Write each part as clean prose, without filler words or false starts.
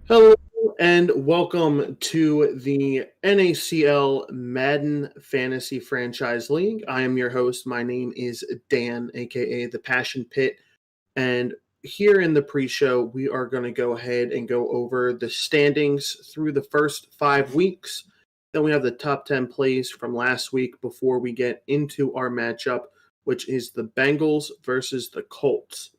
Hello and welcome to the NACL Madden Fantasy Franchise League. I am your host. My name is Dan, aka the Passion Pit. And here in the pre-show, we are going to go ahead and go over the standings through the first 5 weeks. Then we have the top 10 plays from last week before we get into our matchup, which is the Bengals versus the Colts.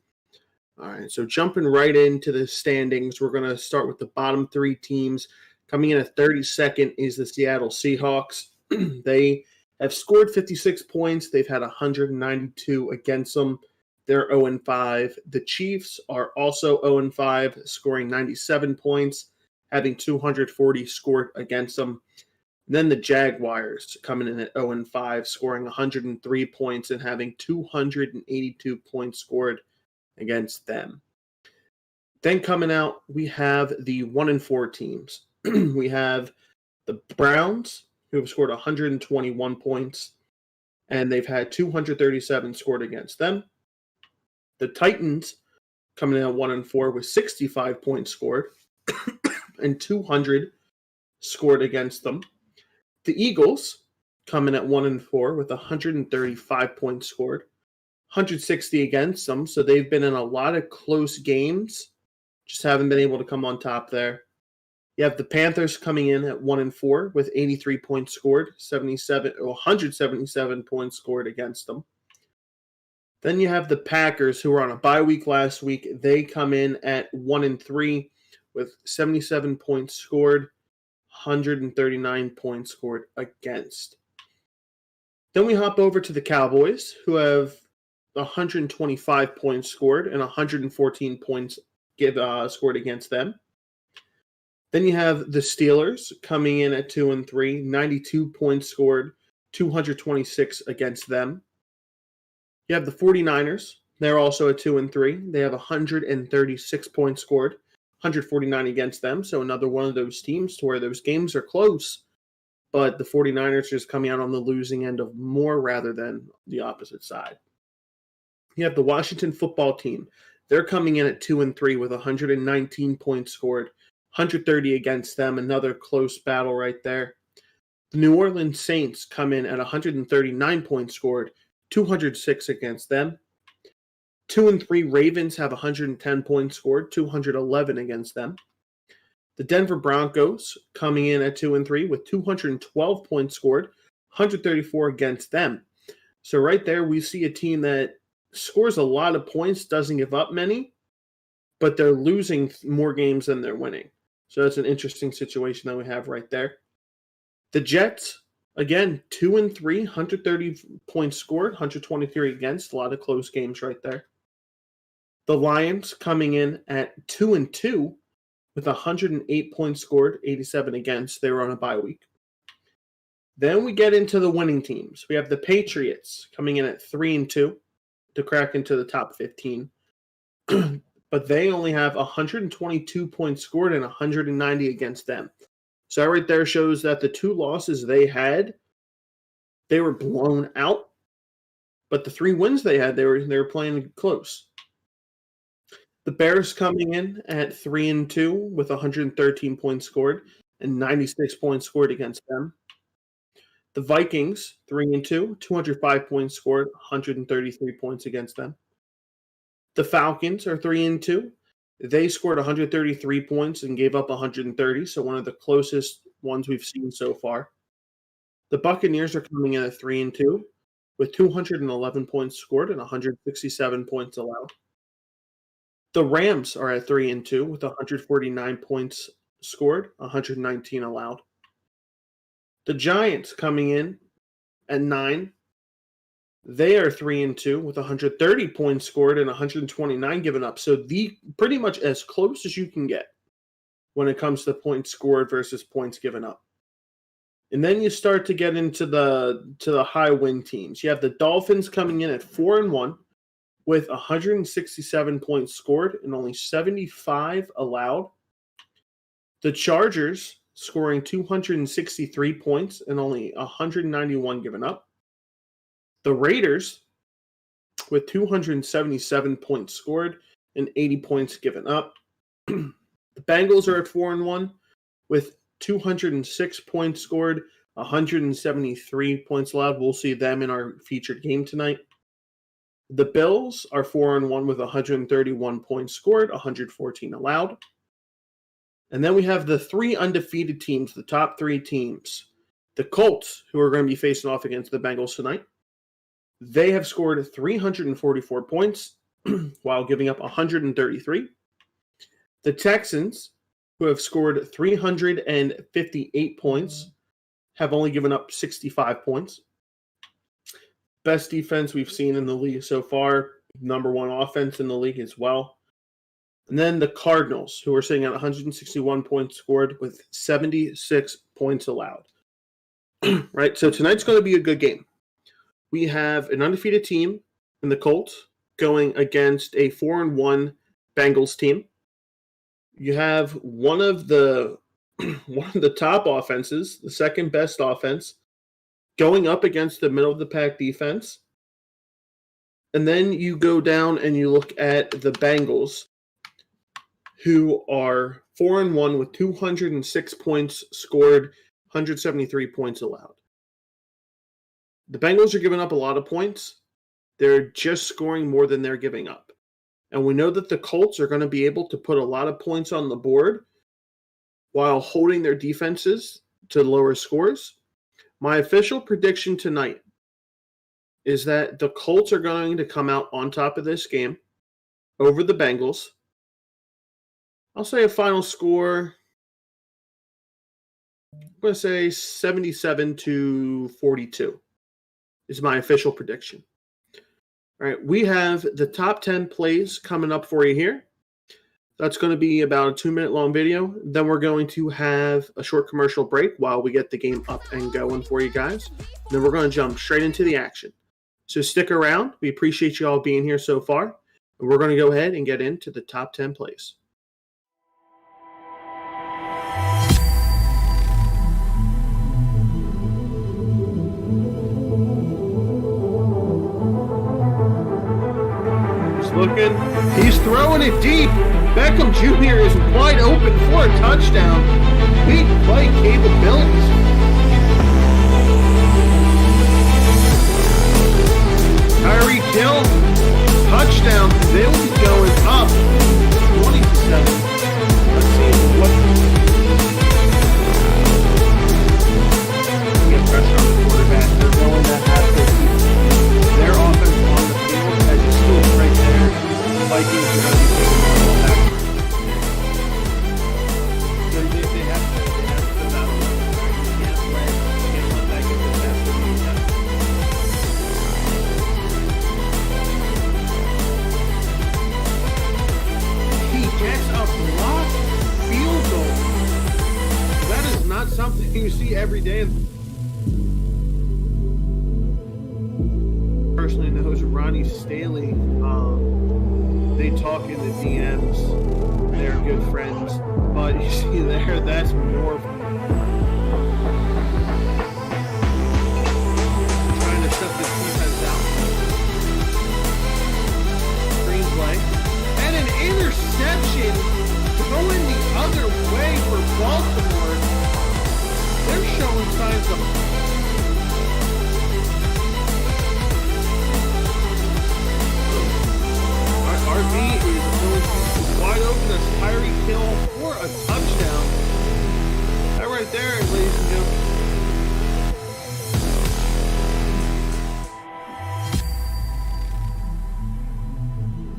All right, so jumping right into the standings, we're going to start with the bottom 3 teams. Coming in at 32nd is the Seattle Seahawks. They have scored 56 points. They've had 192 against them. They're 0-5. The Chiefs are also 0-5, scoring 97 points, having 240 scored against them. Then the Jaguars coming in at 0-5, scoring 103 points and having 282 points scored against them. Then coming out, we have the 1-4 teams. We have the Browns, who have scored 121 points, and they've had 237 scored against them. The Titans coming in at 1-4 with 65 points scored and 200 scored against them. The Eagles coming at 1-4 with 135 points scored, 160 against them, so they've been in a lot of close games, just haven't been able to come on top there. You have the Panthers coming in at 1-4 with 83 points scored, 177 points scored against them. Then you have the Packers, who were on a bye week last week. They come in at 1-3 with 77 points scored, 139 points scored against. Then we hop over to the Cowboys, who have 125 points scored and 114 points scored against them. Then you have the Steelers coming in at 2-3, 92 points scored, 226 against them. You have the 49ers. They're also at 2-3. They have 136 points scored, 149 against them. So another one of those teams to where those games are close, but the 49ers are just coming out on the losing end of more rather than the opposite side. You have the Washington football team. They're coming in at 2-3 with 119 points scored, 130 against them. Another close battle right there. The New Orleans Saints come in at 139 points scored, 206 against them. 2-3 Ravens have 110 points scored, 211 against them. The Denver Broncos coming in at 2-3 with 212 points scored, 134 against them. So right there we see a team that scores a lot of points, doesn't give up many, but they're losing more games than they're winning. So that's an interesting situation that we have right there. The Jets, again, 2-3, 130 points scored, 123 against. A lot of close games right there. The Lions coming in at 2-2 with 108 points scored, 87 against. They were on a bye week. Then we get into the winning teams. We have the Patriots coming in at 3-2 to crack into the top 15. But they only have 122 points scored and 190 against them. So that right there shows that the 2 losses they had, they were blown out. But the 3 wins they had, they were playing close. The Bears coming in at 3-2 with 113 points scored and 96 points scored against them. The Vikings, 3-2, 205 points scored, 133 points against them. The Falcons are 3-2. They scored 133 points and gave up 130, so one of the closest ones we've seen so far. The Buccaneers are coming in at 3-2 with 211 points scored and 167 points allowed. The Rams are at 3-2 with 149 points scored, 119 allowed. The Giants coming in at 9. They are 3-2 with 130 points scored and 129 given up. So pretty much as close as you can get when it comes to points scored versus points given up. And then you start to get into the high win teams. You have the Dolphins coming in at 4-1 with 167 points scored and only 75 allowed. The Chargers scoring 263 points and only 191 given up. The Raiders with 277 points scored and 80 points given up. The The Bengals are at 4-1 with 206 points scored, 173 points allowed. We'll see them in our featured game tonight. The Bills are 4-1 with 131 points scored, 114 allowed. And then we have the 3 undefeated teams, the top 3 teams. The Colts, who are going to be facing off against the Bengals tonight. They have scored 344 points while giving up 133. The Texans, who have scored 358 points, have only given up 65 points. Best defense we've seen in the league so far. Number 1 offense in the league as well. And then the Cardinals, who are sitting at 161 points scored with 76 points allowed. Right, so tonight's going to be a good game. We have an undefeated team in the Colts going against a 4-1 Bengals team. You have one of the top offenses, the second best offense, going up against the middle of the pack defense. And then you go down and you look at the Bengals, who are 4-1 with 206 points scored, 173 points allowed. The Bengals are giving up a lot of points. They're just scoring more than they're giving up. And we know that the Colts are going to be able to put a lot of points on the board while holding their defenses to lower scores. My official prediction tonight is that the Colts are going to come out on top of this game over the Bengals. I'll say a final score, I'm going to say 77-42 is my official prediction. All right, we have the top 10 plays coming up for you here. That's going to be about a 2-minute long video. Then we're going to have a short commercial break while we get the game up and going for you guys. Then we're going to jump straight into the action. So stick around. We appreciate you all being here so far. And we're going to go ahead and get into the top 10 plays. Looking, he's throwing it deep. Beckham Jr. is wide open for a touchdown. Big play capabilities. Tyreek Hill, touchdown. They will be going up 27. Let's see what. Get pressure on the quarterback. They're going to have to keep their offense on the field as you see it right there. Vikings are going to be taking the ball back. So they have to put that on. You can't let that get the best of you. He gets a blocked field goal. That is not something you see every day. Personally knows Ronnie Staley. They talk in the DMs. They're good friends. But you see there, that's more trying to shut this defense out. Screenplay. And an interception going the other way for Baltimore. They're showing signs of RB is wide open as Tyreek Hill for a touchdown. That right there, ladies and gentlemen.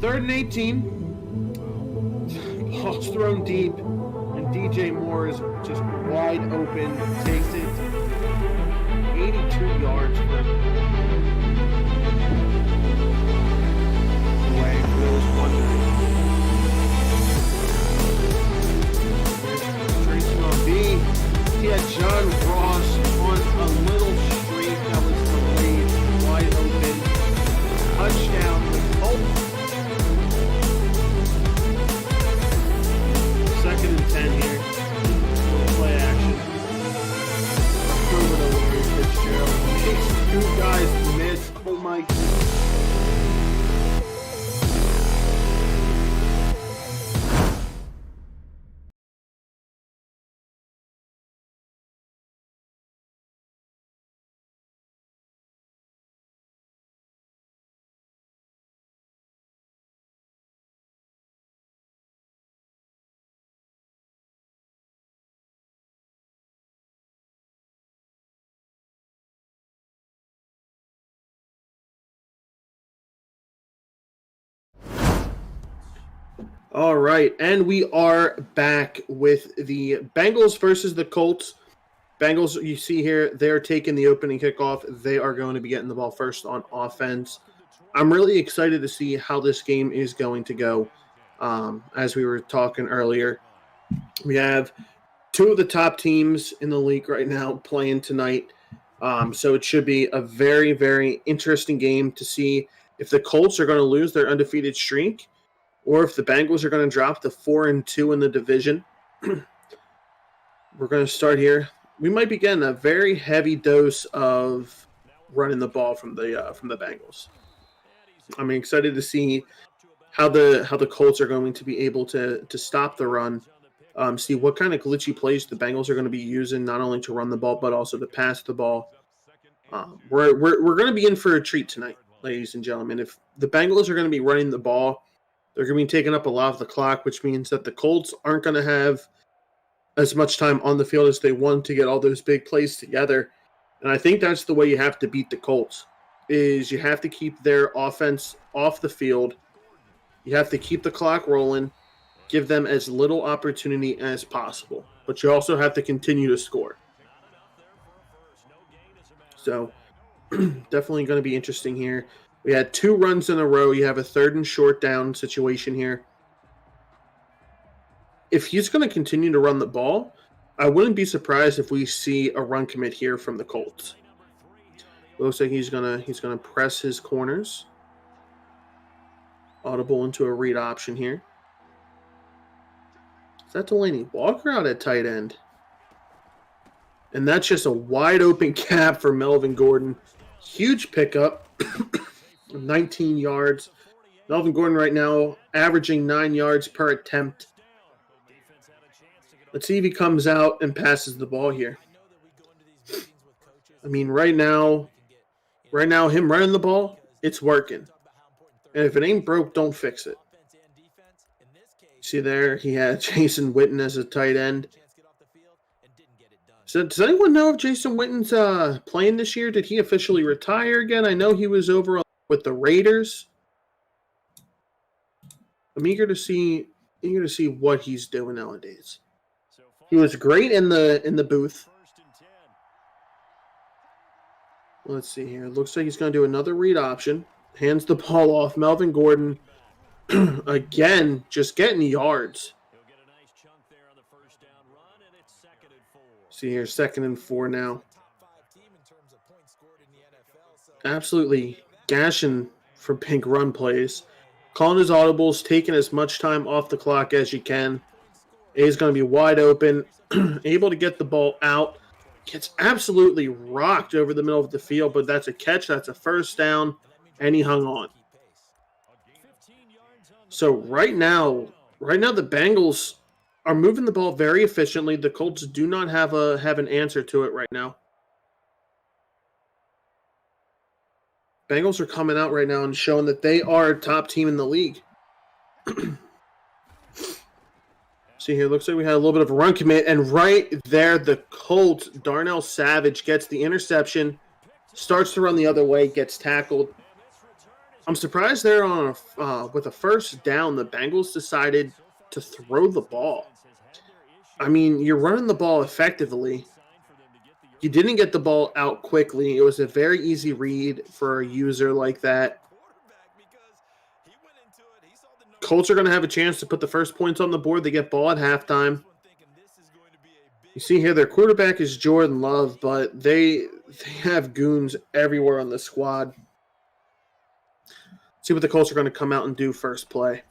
3rd and 18. Ball's thrown deep, and DJ Moore is just wide open. Takes it 82 yards for He had John Ross on a little streak that was delayed, wide open. Touchdown with Colts. 2nd and 10 here. Play action. Over to Larry Fitzgerald. Makes 2 guys miss. Oh my God. All right, and we are back with the Bengals versus the Colts. Bengals, you see here, they're taking the opening kickoff. They are going to be getting the ball first on offense. I'm really excited to see how this game is going to go. As we were talking earlier, we have two of the top teams in the league right now playing tonight. So it should be a very, very interesting game to see if the Colts are going to lose their undefeated streak or if the Bengals are going to drop to 4-2 in the division. We're going to start here. We might be getting a very heavy dose of running the ball from the Bengals. I'm excited to see how the Colts are going to be able to stop the run. See what kind of glitchy plays the Bengals are going to be using, not only to run the ball but also to pass the ball. We're going to be in for a treat tonight, ladies and gentlemen. If the Bengals are going to be running the ball, they're going to be taking up a lot of the clock, which means that the Colts aren't going to have as much time on the field as they want to get all those big plays together. And I think that's the way you have to beat the Colts, is you have to keep their offense off the field. You have to keep the clock rolling, give them as little opportunity as possible. But you also have to continue to score. So definitely going to be interesting here. We had 2 runs in a row. You have a 3rd and short down situation here. If he's going to continue to run the ball, I wouldn't be surprised if we see a run commit here from the Colts. It looks like he's gonna press his corners. Audible into a read option here. Is that Delaney Walker out at tight end? And that's just a wide open gap for Melvin Gordon. Huge pickup. 19 yards. Melvin Gordon right now averaging 9 yards per attempt. Let's see if he comes out and passes the ball here. I mean, right now, him running the ball, it's working. And if it ain't broke, don't fix it. See there, he had Jason Witten as a tight end. So does anyone know if Jason Witten's playing this year? Did he officially retire again? I know he was over with the Raiders. I'm eager to see what he's doing nowadays. He was great in the booth. Let's see here. It looks like he's going to do another read option. Hands the ball off. Melvin Gordon, again, just getting yards. See here, 2nd and 4 now. Absolutely gashing for big run plays. Calling his audibles, taking as much time off the clock as you can. He's going to be wide open, able to get the ball out. Gets absolutely rocked over the middle of the field, but that's a catch. That's a 1st down, and he hung on. So right now the Bengals are moving the ball very efficiently. The Colts do not have an answer to it right now. Bengals are coming out right now and showing that they are a top team in the league. See here, looks like we had a little bit of a run commit, and right there, the Colts, Darnell Savage gets the interception, starts to run the other way, gets tackled. I'm surprised they're on with a 1st down. The Bengals decided to throw the ball. I mean, you're running the ball effectively. You didn't get the ball out quickly. It was a very easy read for a user like that. Colts are going to have a chance to put the first points on the board. They get ball at halftime. You see here, their quarterback is Jordan Love, but they have goons everywhere on the squad. See what the Colts are going to come out and do first play.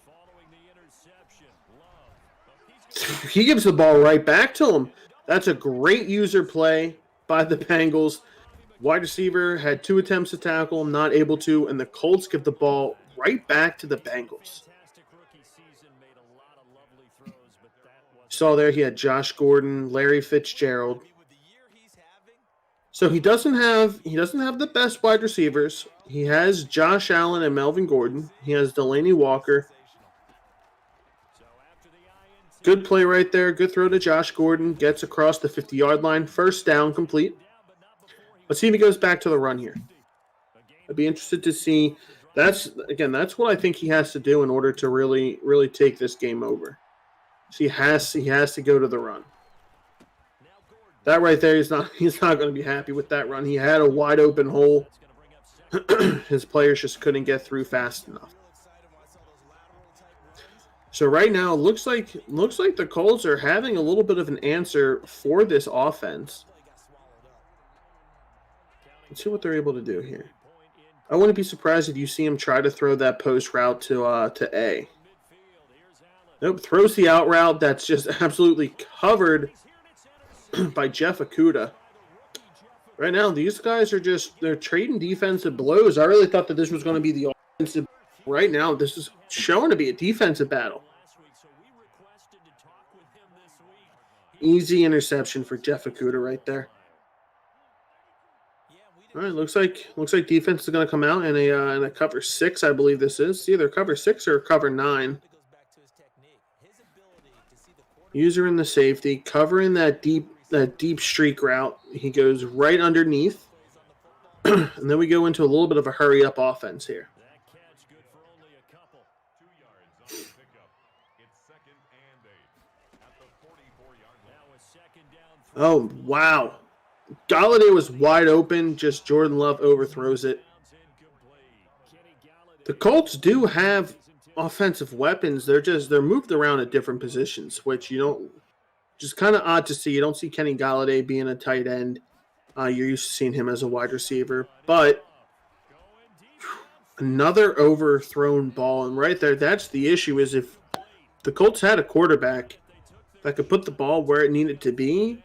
He gives the ball right back to him. That's a great user play by the Bengals. Wide receiver had 2 attempts to tackle him, not able to, and the Colts give the ball right back to the Bengals. Saw there he had Josh Gordon, Larry Fitzgerald. So he doesn't have the best wide receivers. He has Josh Allen and Melvin Gordon. He has Delaney Walker. Good play right there. Good throw to Josh Gordon. Gets across the 50-yard line. 1st down complete. Let's see if he goes back to the run here. I'd be interested to see That's what I think he has to do in order to really take this game over. So he has to go to the run. That right there, he's not going to be happy with that run. He had a wide open hole. His players just couldn't get through fast enough. So right now, looks like the Colts are having a little bit of an answer for this offense. Let's see what they're able to do here. I wouldn't be surprised if you see him try to throw that post route to A. Nope, throws the out route. That's just absolutely covered by Jeff Okudah. Right now, these guys are they're trading defensive blows. I really thought that this was going to be the offensive. Right now, this is showing to be a defensive battle. Easy interception for Jeff Okudah right there. All right, looks like defense is going to come out in a cover 6, I believe this is. It's either cover 6 or cover 9. User in the safety, covering that deep streak route. He goes right underneath. And then we go into a little bit of a hurry-up offense here. Oh, wow. Galladay was wide open. Just Jordan Love overthrows it. The Colts do have offensive weapons. They're moved around at different positions, which you don't. Just kind of odd to see. You don't see Kenny Galladay being a tight end. You're used to seeing him as a wide receiver. But another overthrown ball. And right there, that's the issue, is if the Colts had a quarterback that could put the ball where it needed to be,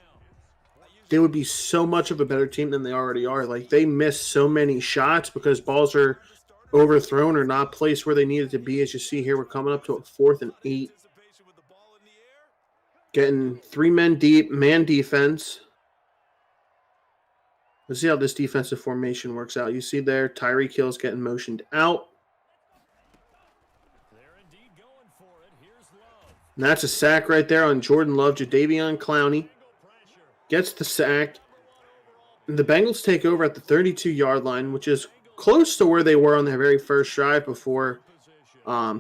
they would be so much of a better team than they already are. Like, they miss so many shots because balls are overthrown or not placed where they needed to be. As you see here, we're coming up to a 4th and 8. Getting 3 men deep, man defense. Let's see how this defensive formation works out. You see there, Tyreek Hill's getting motioned out. And that's a sack right there on Jordan Love. Jadeveon Clowney gets the sack. And the Bengals take over at the 32-yard line, which is close to where they were on their very first drive before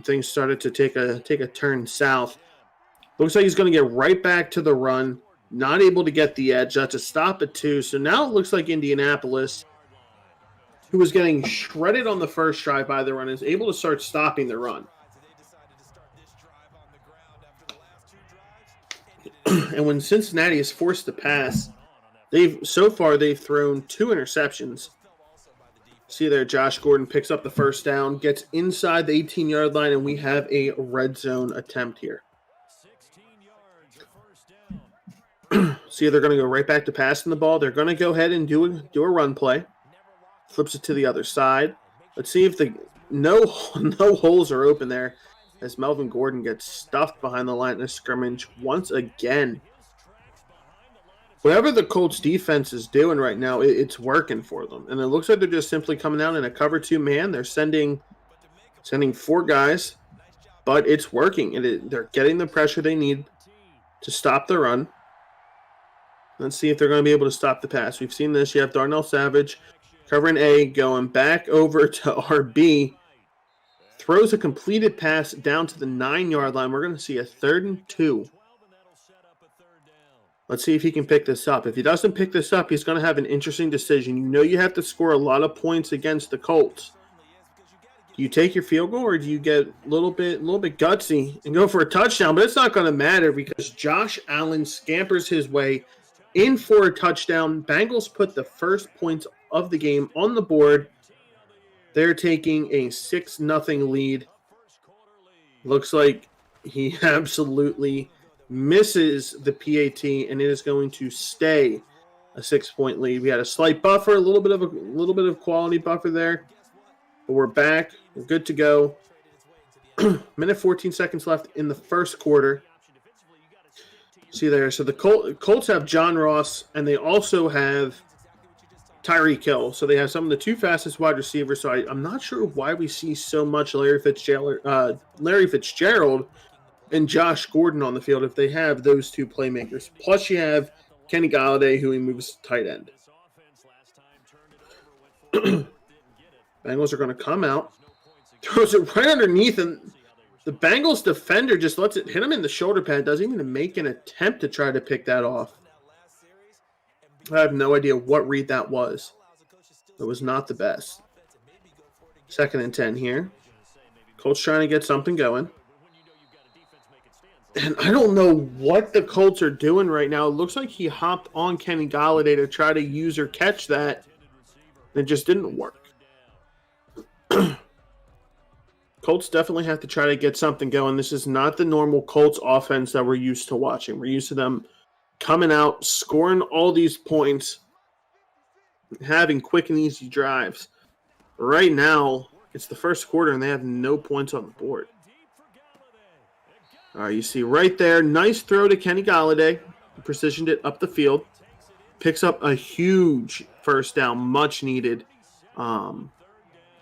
things started to take a turn south. Looks like he's going to get right back to the run. Not able to get the edge. That's a stop at 2. So now it looks like Indianapolis, who was getting shredded on the first drive by the run, is able to start stopping the run. And when Cincinnati is forced to pass, they've thrown 2 interceptions. See there, Josh Gordon picks up the first down, gets inside the 18-yard line, and we have a red zone attempt here. See, they're going to go right back to passing the ball. They're going to go ahead and do a run play. Flips it to the other side. Let's see if the no holes are open there, as Melvin Gordon gets stuffed behind the line of scrimmage once again. Whatever the Colts defense is doing right now, it's working for them. And it looks like they're just simply coming out in a cover 2 man. They're sending 4 guys, but it's working. And they're getting the pressure they need to stop the run. Let's see if they're going to be able to stop the pass. We've seen this. You have Darnell Savage covering A, going back over to RB. Throws a completed pass down to the 9-yard line. We're going to see a 3rd and 2. Let's see if he can pick this up. If he doesn't pick this up, he's going to have an interesting decision. You know you have to score a lot of points against the Colts. Do you take your field goal, or do you get a little bit gutsy and go for a touchdown? But it's not going to matter because Josh Allen scampers his way in for a touchdown. Bengals put the first points of the game on the board. They're taking a 6-0 lead. Looks like he absolutely misses the PAT, and it is going to stay a 6-point lead. We had a slight buffer, a little bit of quality buffer there, but we're back. We're good to go. Minute 14 seconds left in the first quarter. See there, so the Colts have John Ross, and they also have Tyreek Hill. So they have some of the 2 fastest wide receivers. So I'm not sure why we see so much Larry Fitzgerald and Josh Gordon on the field if they have those 2 playmakers. Plus you have Kenny Galladay, who he moves to tight end. Bengals are going to come out. Throws it right underneath, and the Bengals defender just lets it hit him in the shoulder pad. Doesn't even make an attempt to try to pick that off. I have no idea what read that was. It was not the best. 2nd and 10 here. Colts trying to get something going. And I don't know what the Colts are doing right now. It looks like he hopped on Kenny Golladay to try to use or catch that. It just didn't work. Colts definitely have to try to get something going. This is not the normal Colts offense that we're used to watching. We're used to them coming out, scoring all these points, having quick and easy drives. Right now, it's the first quarter, and they have no points on the board. All right, you see right there, nice throw to Kenny Golladay. Precisioned it up the field. Picks up a huge first down, much needed.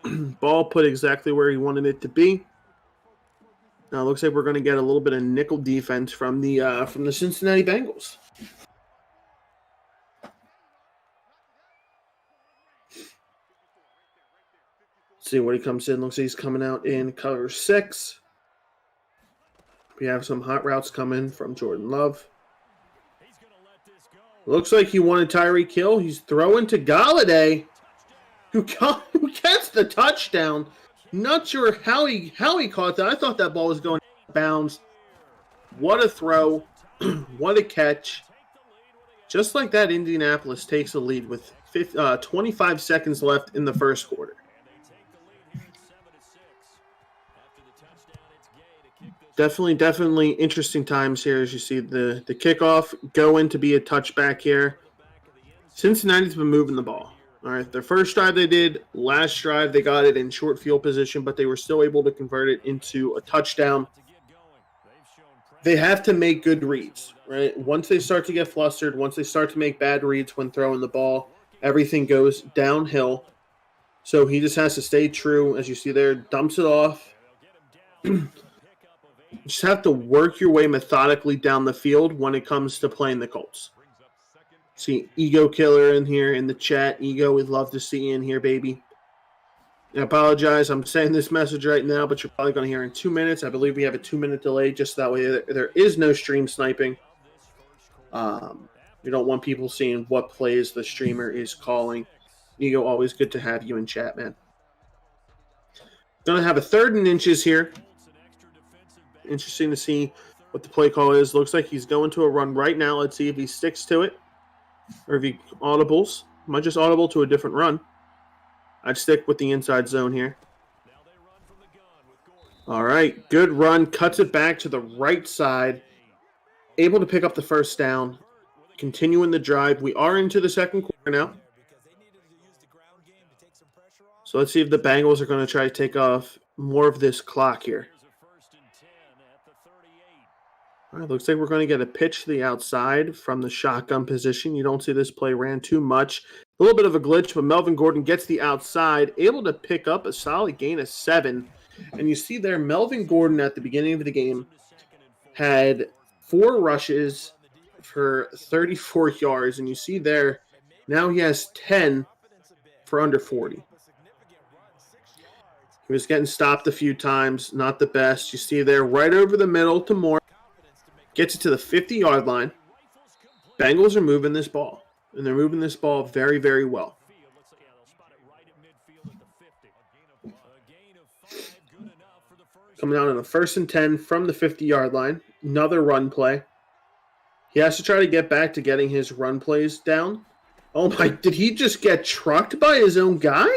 Ball put exactly where he wanted it to be. Now it looks like we're going to get a little bit of nickel defense from the Cincinnati Bengals. See what he comes in. Looks like he's coming out in color 6. We have some hot routes coming from Jordan Love. Looks like he wanted Tyreek Hill. He's throwing to Golladay, who gets the touchdown. Not sure how he caught that. I thought that ball was going out of bounds. What a throw. What a catch. Just like that, Indianapolis takes the lead with 25 seconds left in the first quarter. Definitely interesting times here as you see the kickoff going to be a touchback here. Cincinnati's been moving the ball. All right, their first drive they did. Last drive they got it in short field position, but they were still able to convert it into a touchdown. They have to make good reads, right? Once they start to get flustered, once they start to make bad reads when throwing the ball, everything goes downhill. So he just has to stay true. As you see there, dumps it off. You just have to work your way methodically down the field when it comes to playing the Colts. See, Ego Killer in here in the chat. Ego, we'd love to see you in here, baby. I apologize. I'm saying this message right now, but you're probably going to hear in 2 minutes. I believe we have a 2-minute delay, just that way there is no stream sniping. We don't want people seeing what plays the streamer is calling. Ego, always good to have you in chat, man. Going to have a 3rd and inches here. Interesting to see what the play call is. Looks like he's going to a run right now. Let's see if he sticks to it or if he audibles. Might just audible to a different run. I'd stick with the inside zone here. All right, good run. Cuts it back to the right side. Able to pick up the first down. Continuing the drive. We are into the second quarter now. So let's see if the Bengals are going to try to take off more of this clock here. All right, looks like we're going to get a pitch to the outside from the shotgun position. You don't see this play ran too much. A little bit of a glitch, but Melvin Gordon gets the outside, able to pick up a solid gain of 7. And you see there, Melvin Gordon at the beginning of the game had 4 rushes for 34 yards. And you see there, now he has 10 for under 40. He was getting stopped a few times, not the best. You see there, right over the middle to Moore. Gets it to the 50-yard line. Bengals are moving this ball, and they're moving this ball very, very well. Coming out on a 1st and 10 from the 50-yard line. Another run play. He has to try to get back to getting his run plays down. Oh my, did he just get trucked by his own guy?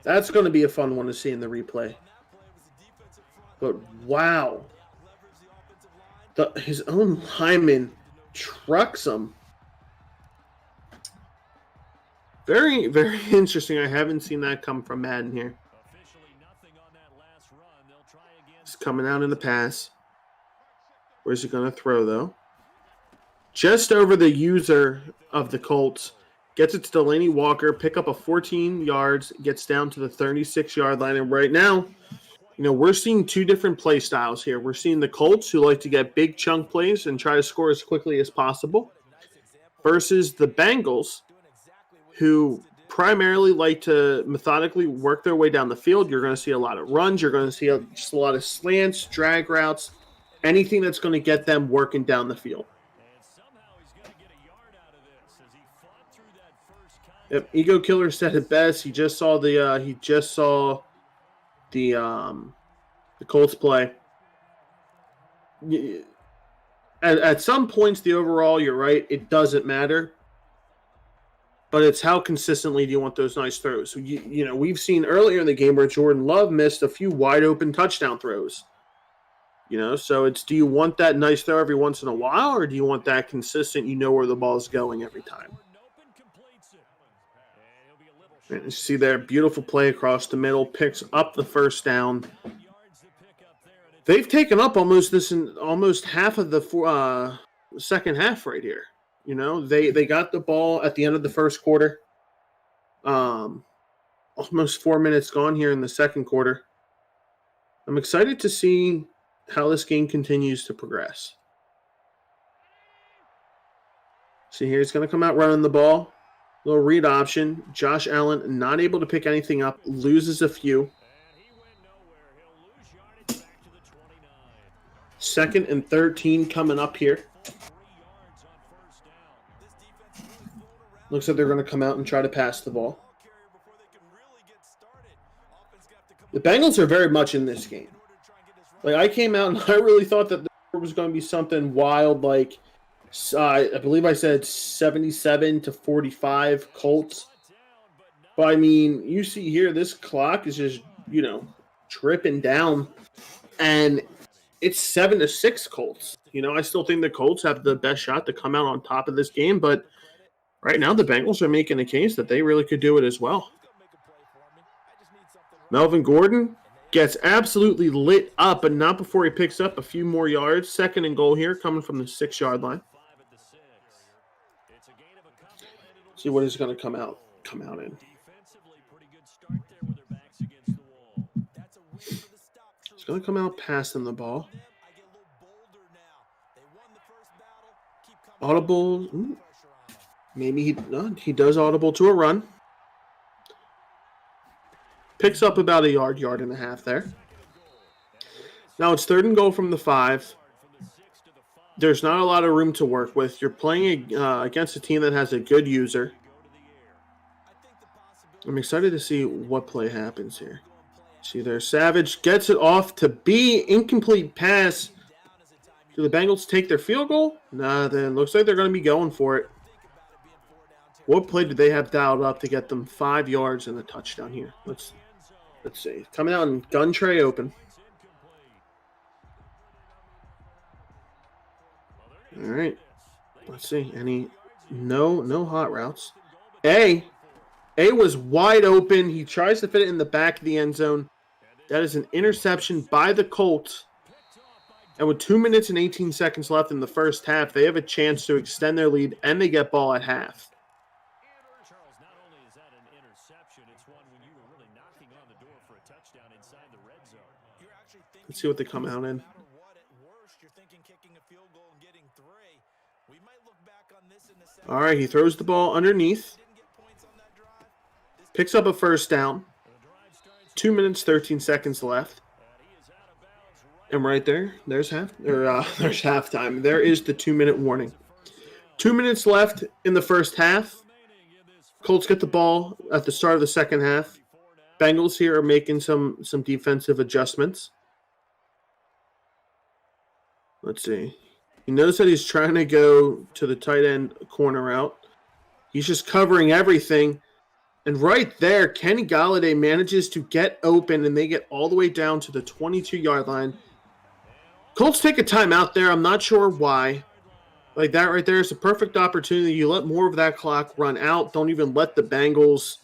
That's going to be a fun one to see in the replay. But wow, his own lineman trucks him. Very, very interesting. I haven't seen that come from Madden here. He's coming out in the pass. Where's he going to throw, though? Just over the user of the Colts. Gets it to Delaney Walker. Pick up a 14 yards. Gets down to the 36-yard line. And right now, you know, we're seeing 2 different play styles here. We're seeing the Colts, who like to get big chunk plays and try to score as quickly as possible, versus the Bengals, who primarily like to methodically work their way down the field. You're going to see a lot of runs. You're going to see just a lot of slants, drag routes, anything that's going to get them working down the field. Yep, Ego Killer said it best. He just saw the Colts play. At some points, the overall, you're right, it doesn't matter. But it's how consistently do you want those nice throws. So we've seen earlier in the game where Jordan Love missed a few wide open touchdown throws. So it's, do you want that nice throw every once in a while, or do you want that consistent, where the ball is going every time? And you see there, beautiful play across the middle, picks up the first down. They've taken up almost half of the second half right here. They got the ball at the end of the first quarter. Almost 4 minutes gone here in the second quarter. I'm excited to see how this game continues to progress. See here, he's going to come out running the ball. Little read option. Josh Allen not able to pick anything up. Loses a few. 2nd and 13 coming up here. Looks like they're going to come out and try to pass the ball. The Bengals are very much in this game. I came out and I really thought that there was going to be something wild, like I believe I said 77-45 Colts. But you see here, this clock is just, tripping down, and it's 7-6 Colts. I still think the Colts have the best shot to come out on top of this game, but right now the Bengals are making a case that they really could do it as well. Melvin Gordon gets absolutely lit up, but not before he picks up a few more yards. 2nd and goal here, coming from the 6-yard line. See what is going to come out in. He's going to come out passing the ball. Audible. Ooh. Maybe he does audible to a run. Picks up about a yard and a half there. Now it's 3rd and goal from the 5. There's not a lot of room to work with. You're playing against a team that has a good user. I'm excited to see what play happens here. See there, Savage gets it off to be incomplete pass. Do the Bengals take their field goal? Nah, then looks like they're going to be going for it. What play did they have dialed up to get them 5 yards and a touchdown here? Let's see. Coming out in gun tray open. All right. Let's see. No hot routes. A was wide open. He tries to fit it in the back of the end zone. That is an interception by the Colts. And with 2 minutes and 18 seconds left in the first half, they have a chance to extend their lead, and they get ball at half. Let's see what they come out in. All right, he throws the ball underneath. Picks up a first down. 2 minutes, 13 seconds left. And right there, there's halftime. There is the 2-minute warning. 2 minutes left in the first half. Colts get the ball at the start of the second half. Bengals here are making some defensive adjustments. Let's see. You notice that he's trying to go to the tight end corner route. He's just covering everything. And right there, Kenny Golladay manages to get open, and they get all the way down to the 22-yard line. Colts take a timeout there. I'm not sure why. Like that right there is a perfect opportunity. You let more of that clock run out. Don't even let the Bengals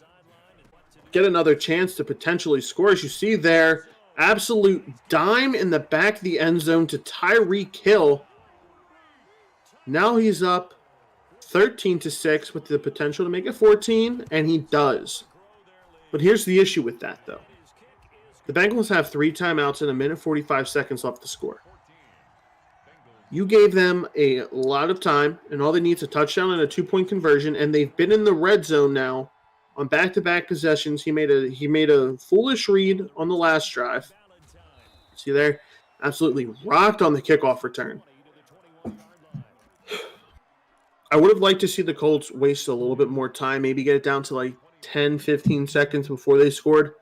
get another chance to potentially score. As you see there, absolute dime in the back of the end zone to Tyreek Hill. Now he's up 13-6 with the potential to make it 14, and he does. But here's the issue with that, though. The Bengals have 3 timeouts and 1:45 seconds left to score. You gave them a lot of time, and all they need is a touchdown and a 2-point conversion, and they've been in the red zone now on back-to-back possessions. He made a foolish read on the last drive. See there? Absolutely rocked on the kickoff return. I would have liked to see the Colts waste a little bit more time, maybe get it down to like 10, 15 seconds before they scored.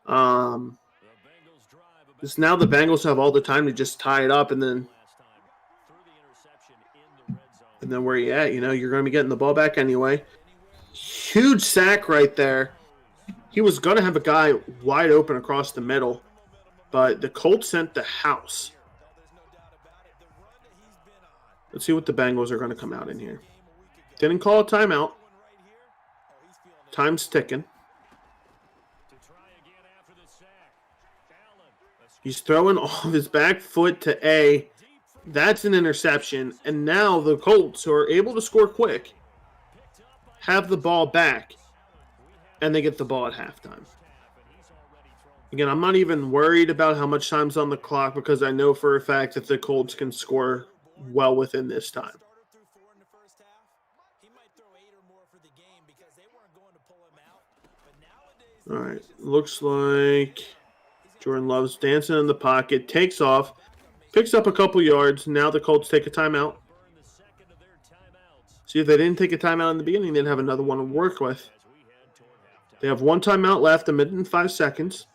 Because now the Bengals have all the time to just tie it up, and then where you at? You're going to be getting the ball back anyway. Huge sack right there. He was going to have a guy wide open across the middle, but the Colts sent the house. Let's see what the Bengals are going to come out in here. Didn't call a timeout. Time's ticking. He's throwing off his back foot to A. That's an interception. And now the Colts, who are able to score quick, have the ball back. And they get the ball at halftime. Again, I'm not even worried about how much time's on the clock because I know for a fact that the Colts can score well within this time. All right, looks like Jordan Love's dancing in the pocket, takes off, picks up a couple yards. Now the Colts take a timeout. See, if they didn't take a timeout in the beginning, they'd have another one to work with. They have one timeout left, a minute and 5 seconds.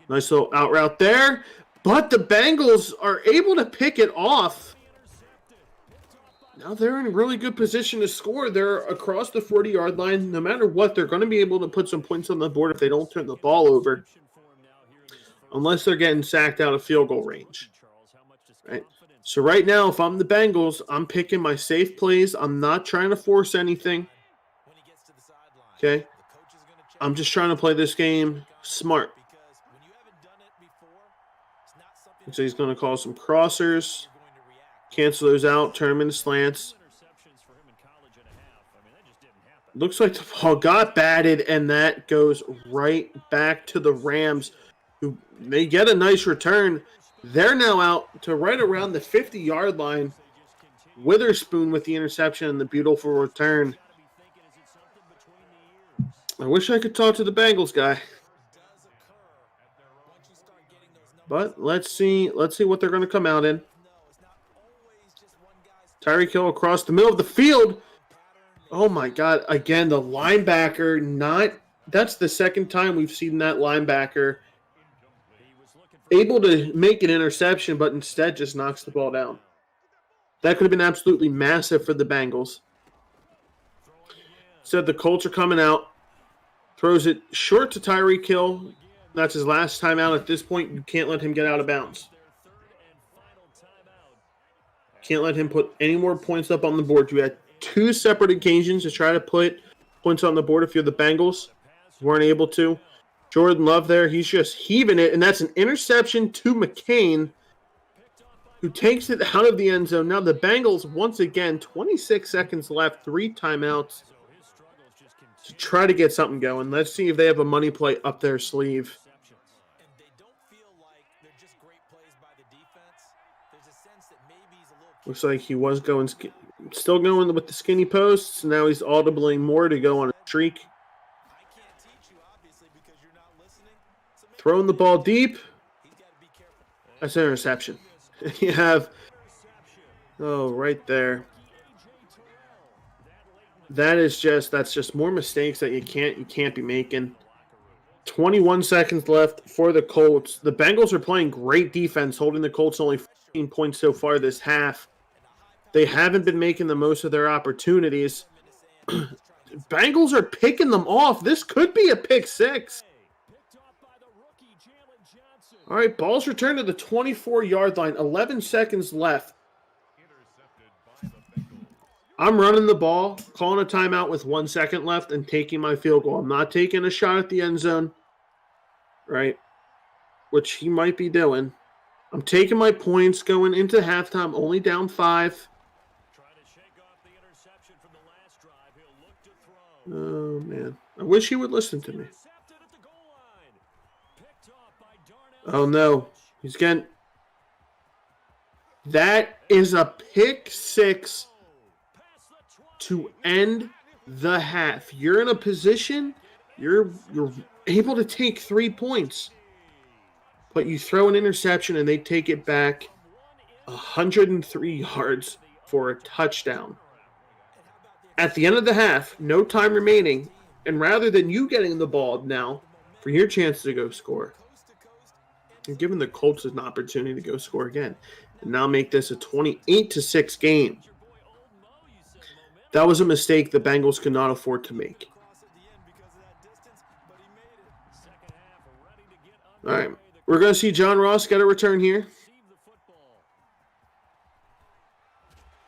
Nice little out route there. But the Bengals are able to pick it off. Now they're in a really good position to score. They're across the 40-yard line. No matter what, they're going to be able to put some points on the board if they don't turn the ball over. Unless they're getting sacked out of field goal range. Right? So right now, if I'm the Bengals, I'm picking my safe plays. I'm not trying to force anything. Okay? I'm just trying to play this game smart. So he's going to call some crossers. Cancel those out, turn them into slants. Looks like the ball got batted, and that goes right back to the Rams, who may get a nice return. They're now out to right around the 50-yard line. Witherspoon with the interception and the beautiful return. I wish I could talk to the Bengals guy. But let's see what they're going to come out in. Tyreek Hill across the middle of the field. Oh my God. Again, the linebacker that's the second time we've seen that linebacker able to make an interception, but instead just knocks the ball down. That could have been absolutely massive for the Bengals. Said the Colts are coming out. Throws it short to Tyreek Hill. That's his last time out. At this point, you can't let him get out of bounds. Can't let him put any more points up on the board. You had two separate occasions to try to put points on the board if you're the Bengals. You weren't able to. Jordan Love there, he's just heaving it, and that's an interception to McCain, who takes it out of the end zone. Now the Bengals, once again, 26 seconds left, 3 timeouts to try to get something going. Let's see if they have a money play up their sleeve. Looks like he was still going with the skinny posts. Now he's audibly more to go on a streak. Throwing the ball deep. That's an interception. You have, right there. That's just more mistakes that you can't be making. 21 seconds left for the Colts. The Bengals are playing great defense, holding the Colts only 14 points so far this half. They haven't been making the most of their opportunities. Bengals are picking them off. This could be a pick six. All right, ball's returned to the 24-yard line. 11 seconds left. I'm running the ball, calling a timeout with 1 second left, and taking my field goal. I'm not taking a shot at the end zone, right, which he might be doing. I'm taking my points going into halftime, only down 5. Oh, man. I wish he would listen to me. Oh, no. He's getting... That is a pick six to end the half. You're in a position, you're able to take 3 points, but you throw an interception and they take it back 103 yards for a touchdown. At the end of the half, no time remaining, and rather than you getting the ball now for your chance to go score, you're giving the Colts an opportunity to go score again and now make this a 28-6 game. That was a mistake the Bengals could not afford to make. All right, we're going to see John Ross get a return here.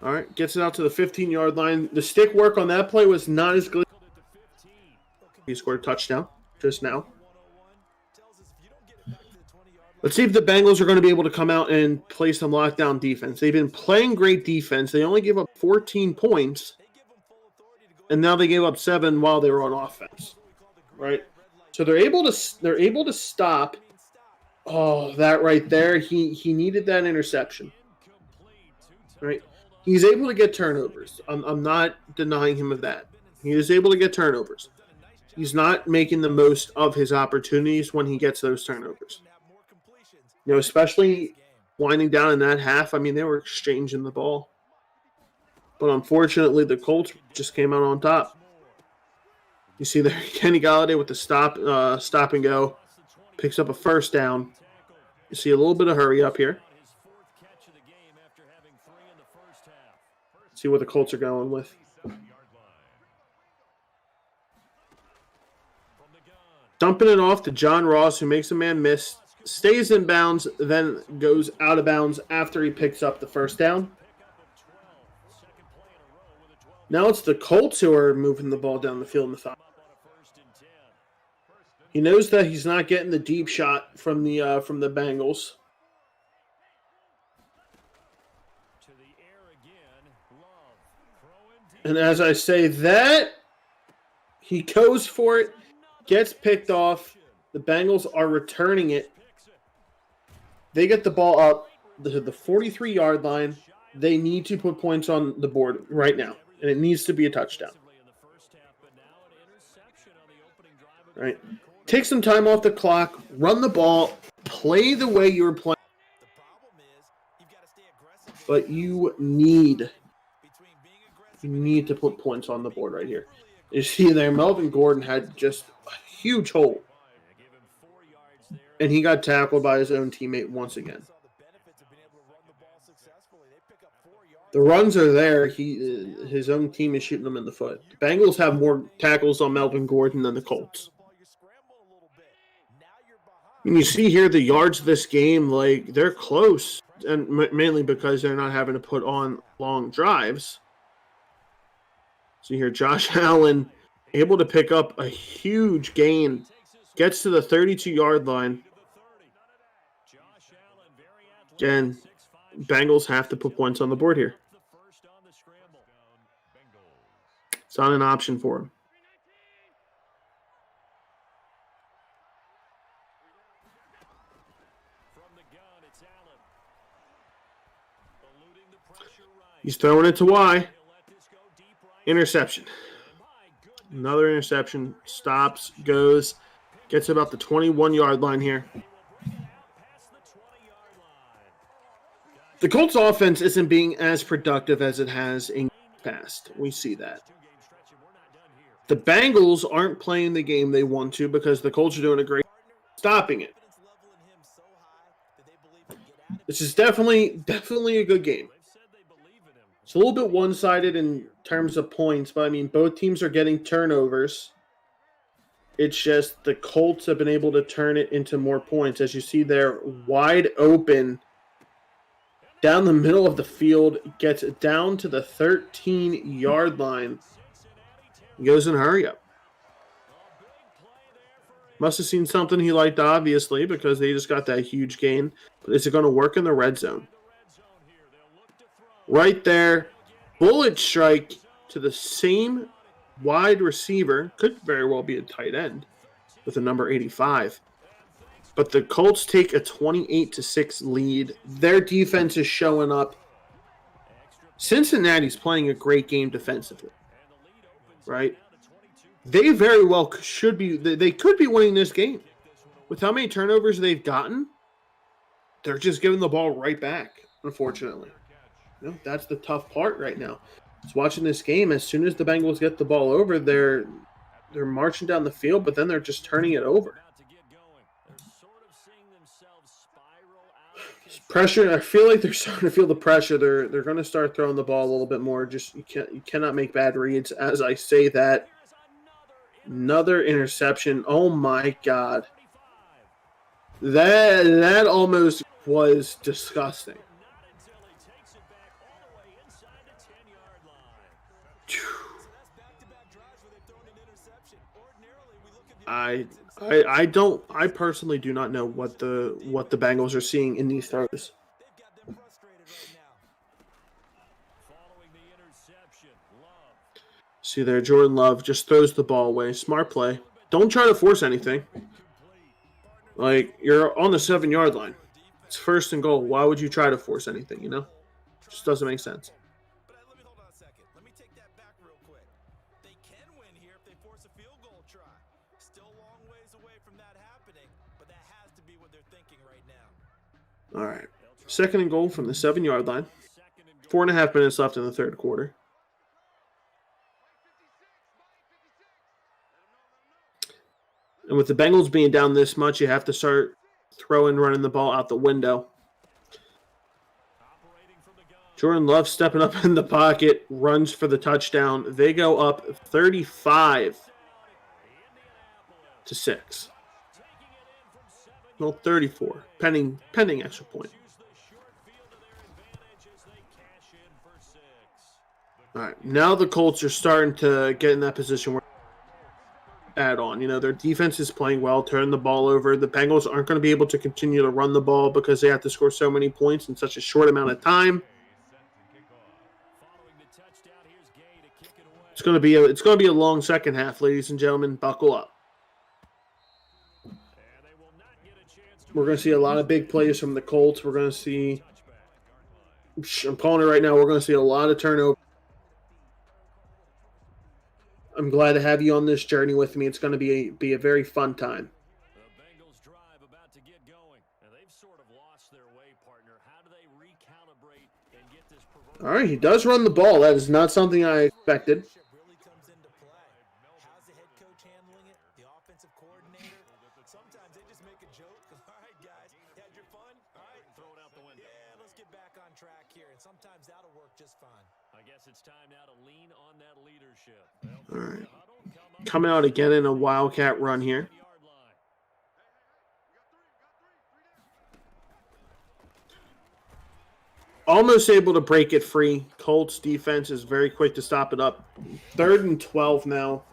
All right, gets it out to the 15-yard line. The stick work on that play was not as good. He scored a touchdown just now. Let's see if the Bengals are going to be able to come out and play some lockdown defense. They've been playing great defense. They only gave up 14 points, and now they gave up 7 while they were on offense. Right? So they're able to stop. Oh, that right there. He needed that interception. Right? He's able to get turnovers. I'm not denying him of that. He is able to get turnovers. He's not making the most of his opportunities when he gets those turnovers. You know, especially winding down in that half. I mean, they were exchanging the ball. But unfortunately, the Colts just came out on top. You see there, Kenny Golladay with the stop and go. Picks up a first down. You see a little bit of hurry up here. See what the Colts are going with. Dumping it off to John Ross, who makes a man miss. Stays in bounds, then goes out of bounds after he picks up the first down. Now it's the Colts who are moving the ball down the field in the field. He knows that he's not getting the deep shot from the Bengals. And as I say that, he goes for it, gets picked off. The Bengals are returning it. They get the ball up to the 43-yard line. They need to put points on the board right now, and it needs to be a touchdown. All right. Take some time off the clock, run the ball, play the way you were playing. But you need to put points on the board right here. You see there, Melvin Gordon had just a huge hole. And he got tackled by his own teammate once again. The runs are there. His own team is shooting them in the foot. The Bengals have more tackles on Melvin Gordon than the Colts. And you see here the yards of this game, like, they're close. And mainly because they're not having to put on long drives. So here, Josh Allen able to pick up a huge gain. Gets to the 32-yard line. Again, Bengals have to put points on the board here. It's not an option for him. He's throwing it to Y. Interception. Another interception. Stops, goes, gets about the 21-yard line here. The Colts offense isn't being as productive as it has in the past. We see that. The Bengals aren't playing the game they want to because the Colts are doing a great job stopping it. This is definitely a good game. It's a little bit one-sided in terms of points, but I mean, both teams are getting turnovers. It's just the Colts have been able to turn it into more points. As you see there, wide open down the middle of the field, gets down to the 13-yard line. He goes in hurry up. Must have seen something he liked, obviously, because they just got that huge gain. But is it going to work in the red zone? Right there, bullet strike to the same wide receiver. Could very well be a tight end with a number 85. But the Colts take a 28-6 lead. Their defense is showing up. Cincinnati's playing a great game defensively. right? They very well should be. They could be winning this game. With how many turnovers they've gotten, they're just giving the ball right back, unfortunately. That's the tough part right now. Just watching this game, as soon as the Bengals get the ball over, they're marching down the field, but then they're just turning it over. Pressure. I feel like they're starting to feel the pressure. They're going to start throwing the ball a little bit more. Just you cannot make bad reads. As I say that, another interception. Oh my God, that almost was disgusting. I personally do not know what the Bengals are seeing in these throws. See there, Jordan Love just throws the ball away. Smart play. Don't try to force anything. Like, you're on the 7-yard line. It's 1st and goal. Why would you try to force anything, Just doesn't make sense. All right. 2nd and goal from the 7-yard line. 4.5 minutes left in the 3rd quarter. And with the Bengals being down this much, you have to start running the ball out the window. Jordan Love stepping up in the pocket, runs for the touchdown. They go up 35-6. Well, 34, pending extra point. All right, now the Colts are starting to get in that position where add on. Their defense is playing well, turning the ball over. The Bengals aren't going to be able to continue to run the ball because they have to score so many points in such a short amount of time. It's going to be a long second half, ladies and gentlemen. Buckle up. We're going to see a lot of big plays from the Colts. We're going to see, I'm calling it right now, we're going to see a lot of turnover. I'm glad to have you on this journey with me. It's going to be a very fun time. The Bengals drive about to get going, and they've sort of lost their way, partner. How do they recalibrate and get this? All right, he does run the ball. That is not something I expected. Really comes into play. How's the head coach handling it? The offensive coordinator? Sometimes they just make a joke. All right, guys, you had your fun? All right, throw it out the window. Yeah, let's get back on track here, and sometimes that'll work just fine. I guess it's time now to lean on that leadership. All right. Coming out again in a Wildcat run here. Almost able to break it free. Colts defense is very quick to stop it up. 3rd and 12 now.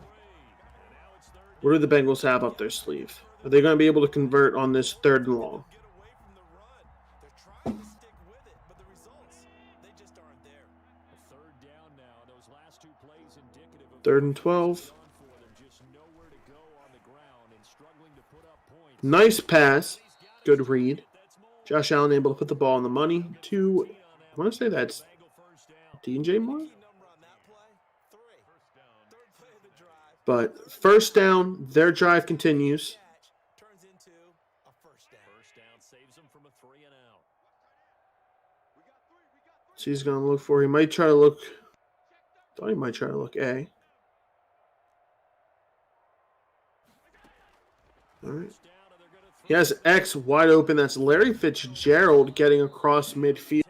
What do the Bengals have up their sleeve? Are they going to be able to convert on this 3rd and long? They're trying to stick with it, but the results, they just aren't there. 3rd down now. Those last 2 plays indicative of 3rd and 12. just nowhere to go on the ground and struggling to put up points. Nice pass. Good read. Josh Allen able to put the ball on the money to, I want to say that's DJ Moore. But 1st down, their drive continues. Turns into a first down. First down saves them from a 3 and out. So he's going to look for, he might try to look, thought he might try to look A. All right. He has X wide open. That's Larry Fitzgerald getting across midfield.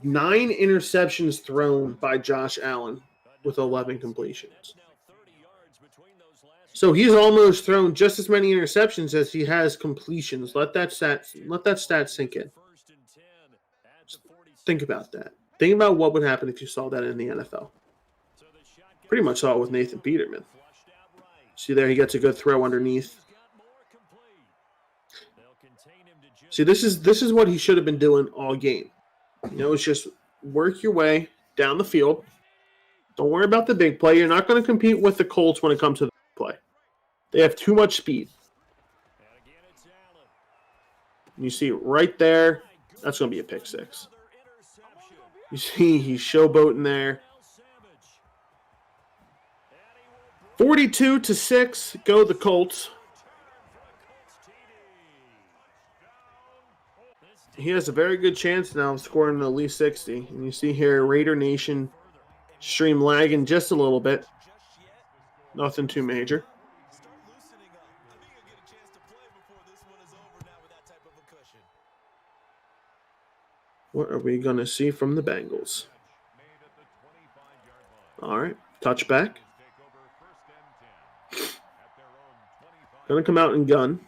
9 interceptions thrown by Josh Allen with 11 completions. So he's almost thrown just as many interceptions as he has completions. Let that stat sink in. Think about that. Think about what would happen if you saw that in the NFL. Pretty much saw it with Nathan Peterman. See there, he gets a good throw underneath. See, this is what he should have been doing all game. It's just work your way down the field. Don't worry about the big play. You're not going to compete with the Colts when it comes to the big play. They have too much speed. And you see right there, that's going to be a pick 6. You see he's showboating there. 42-6, go the Colts. He has a very good chance now of scoring at least 60. And you see here, Raider Nation stream lagging just a little bit. Nothing too major. Start loosening up. I think you'll get a chance to play before this one is over now with that type of a cushion. What are we going to see from the Bengals? All right, touchback. Going to come out and gun.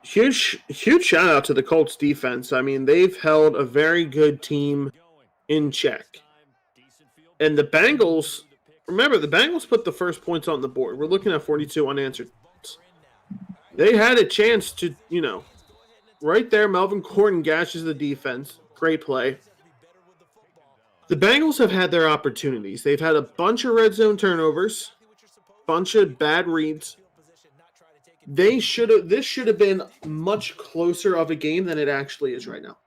Huge shout out to the Colts defense. I mean, they've held a very good team in check. And the Bengals, remember, the Bengals put the first points on the board. We're looking at 42 unanswered points. They had a chance to, right there, Melvin Gordon gashes the defense. Great play. The Bengals have had their opportunities. They've had a bunch of red zone turnovers, bunch of bad reads. This should have been much closer of a game than it actually is right now.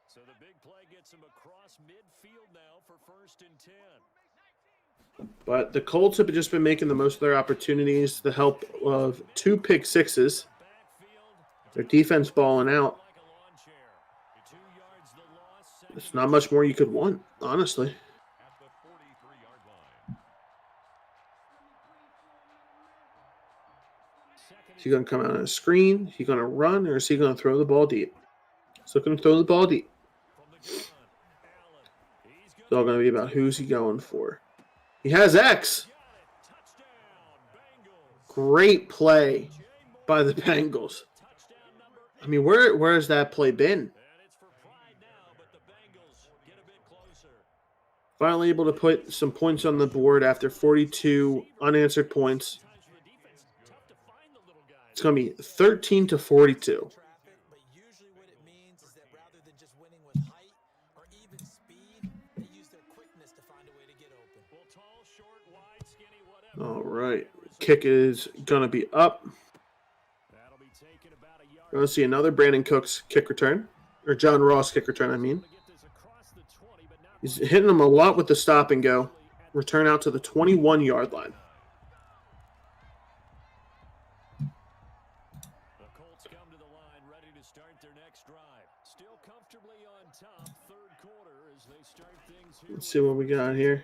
So the big play gets him across midfield now for 1st and 10. But the Colts have just been making the most of their opportunities, the help of 2 pick sixes. Their defense balling out. There's not much more you could want, honestly. Is he going to come out on a screen? Is he going to run, or is he going to throw the ball deep? He's looking to throw the ball deep. It's all going to be about who's he going for. He has X. Great play by the Bengals. I mean, where has that play been? Finally able to put some points on the board after 42 unanswered points. It's going to be 13-42. But usually what it means is that rather than just winning with height or even speed, they use their quickness to find a way to get open. Well, tall, short, wide, skinny, whatever. All right. Kick is going to be up. That'll be taken about a yard. We're going to see another Brandon Cooks kick return. Or John Ross kick return, I mean. He's hitting him a lot with the stop and go. Return out to the 21-yard line. The Colts come to the line ready to start their next drive. Still comfortably on top, 3rd quarter as they start things here. Let's see what we got here.